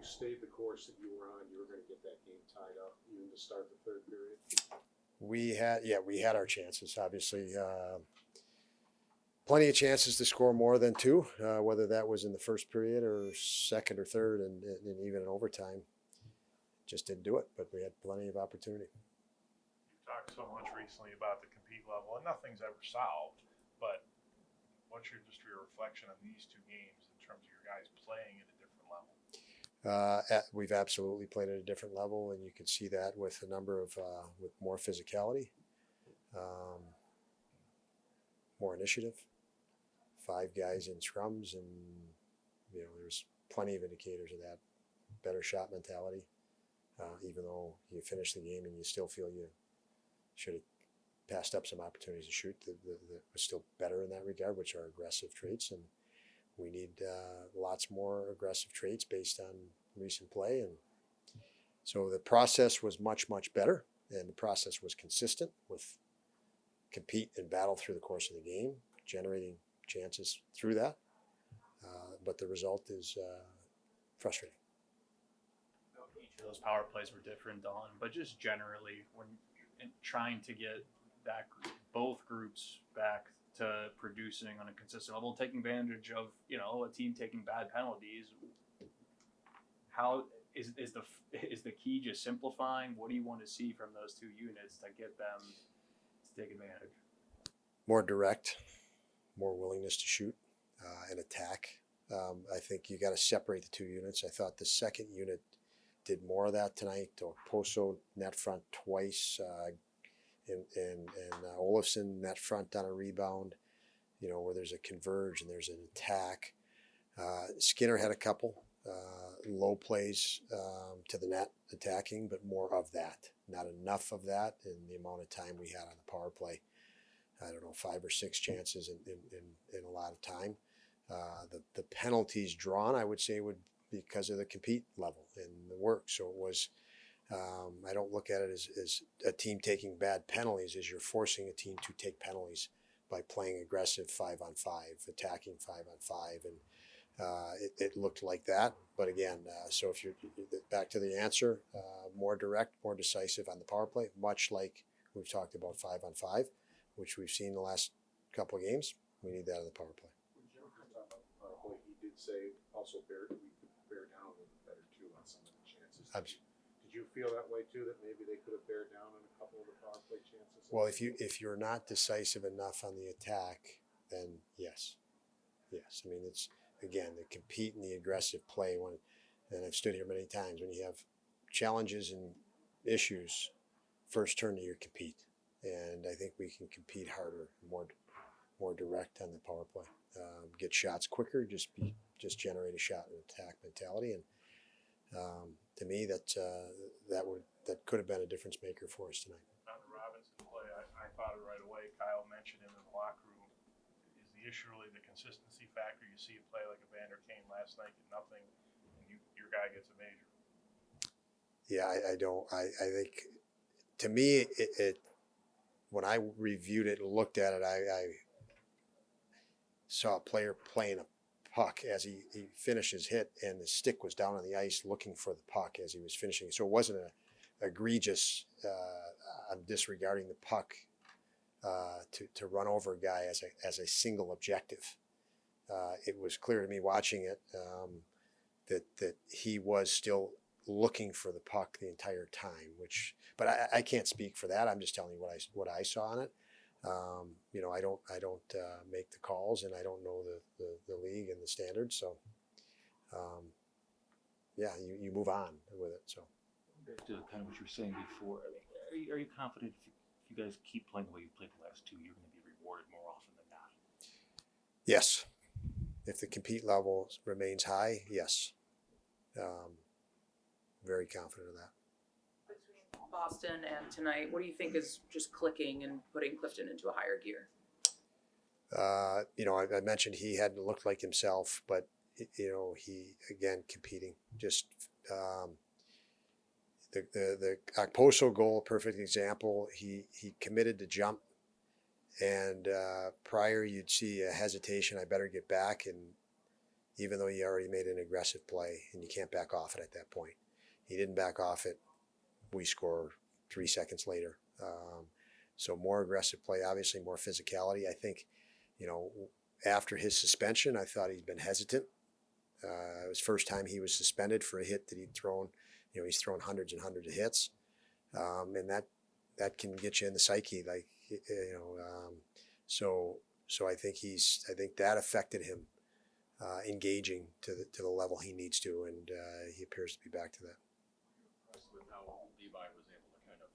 you stayed the course that you were on, you were going to get that game tied up even to start the third period? We had our chances, obviously. Plenty of chances to score more than two, whether that was in the first period or second or third, and even in overtime. Just didn't do it, but we had plenty of opportunity. You've talked so much recently about the compete level, and nothing's ever solved, but what's your reflection on these two games in terms of your guys playing at a different level? We've absolutely played at a different level, and you can see that with a number of with more physicality, more initiative, 5 guys in scrums, and there's plenty of indicators of that. Better shot mentality, even though you finish the game and you still feel you should have passed up some opportunities to shoot. That was still better in that regard, which are aggressive traits, and we need lots more aggressive traits based on recent play. And so the process was much, much better, and the process was consistent with compete and battle through the course of the game, generating chances through that. But the result is frustrating. Each of those power plays were different, Don, but just generally, when trying to get that both groups back to producing on a consistent level, taking advantage of a team taking bad penalties. How is the key just simplifying? What do you want to see from those two units to get them to take advantage? More direct, more willingness to shoot and attack. I think you got to separate the two units. I thought the second unit did more of that tonight. Poso net front twice, and Olofsson net front on a rebound. Where there's a converge and there's an attack. Skinner had a couple low plays to the net attacking, but more of that. Not enough of that in the amount of time we had on the power play. I don't know, 5 or 6 chances in a lot of time. The penalties drawn, I would say, would because of the compete level and the work. So it was, I don't look at it as a team taking bad penalties, as you're forcing a team to take penalties by playing aggressive 5-on-5, attacking 5-on-5. And it looked like that. But again, so if you're back to the answer, more direct, more decisive on the power play, much like we've talked about 5-on-5, which we've seen the last couple of games. We need that in the power play. When Jim was talking about the power play, he did say also we could bear down a little bit better too on some of the chances. Did you feel that way too, that maybe they could have bared down on a couple of the power play chances? Well, if you're not decisive enough on the attack, then yes. I mean, it's again the compete and the aggressive play. And I've stood here many times when you have challenges and issues, first turn to your compete. And I think we can compete harder, more direct on the power play. Get shots quicker, just generate a shot and attack mentality. And to me, that could have been a difference maker for us tonight. On the Robinson play, I thought it right away. Kyle mentioned him in the locker room. Is the issue really the consistency factor? You see a play like a Vander Kane last night, get nothing, and your guy gets a major. Yeah, I don't. I think to me, it when I reviewed it and looked at it, I saw a player playing a puck as he finished his hit, and the stick was down on the ice looking for the puck as he was finishing. So it wasn't an egregious, I'm disregarding the puck to run over a guy as a single objective. It was clear to me watching it that he was still looking for the puck the entire time, but I can't speak for that. I'm just telling you what I saw on it. I don't make the calls, and I don't know the league and the standards. So, you move on with it. So, to kind of what you were saying before, are you confident if you guys keep playing the way you played the last 2, you're going to be rewarded more often than not? Yes, if the compete level remains high, yes. Very confident of that. Between Boston and tonight, what do you think is just clicking and putting Clifton into a higher gear? I mentioned he hadn't looked like himself, but he again competing. Just the Okposo goal, perfect example. He committed to jump, and prior you'd see a hesitation. I better get back, and even though you already made an aggressive play and you can't back off it at that point. He didn't back off it. We score 3 seconds later. So more aggressive play, obviously more physicality. I think, after his suspension, I thought he'd been hesitant. It was first time he was suspended for a hit that he'd thrown. He's thrown hundreds and hundreds of hits, and that can get you in the psyche. So I think that affected him engaging to the level he needs to, and he appears to be back to that. Impressed with how Levi was able to kind of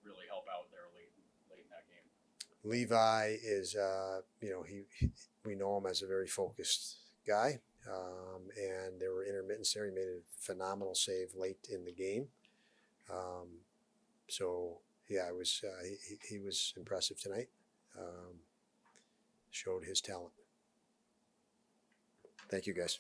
really help out there late in that game. Levi is, we know him as a very focused guy, and there were intermittents there. He made a phenomenal save late in the game. It was he was impressive tonight. Showed his talent. Thank you, guys.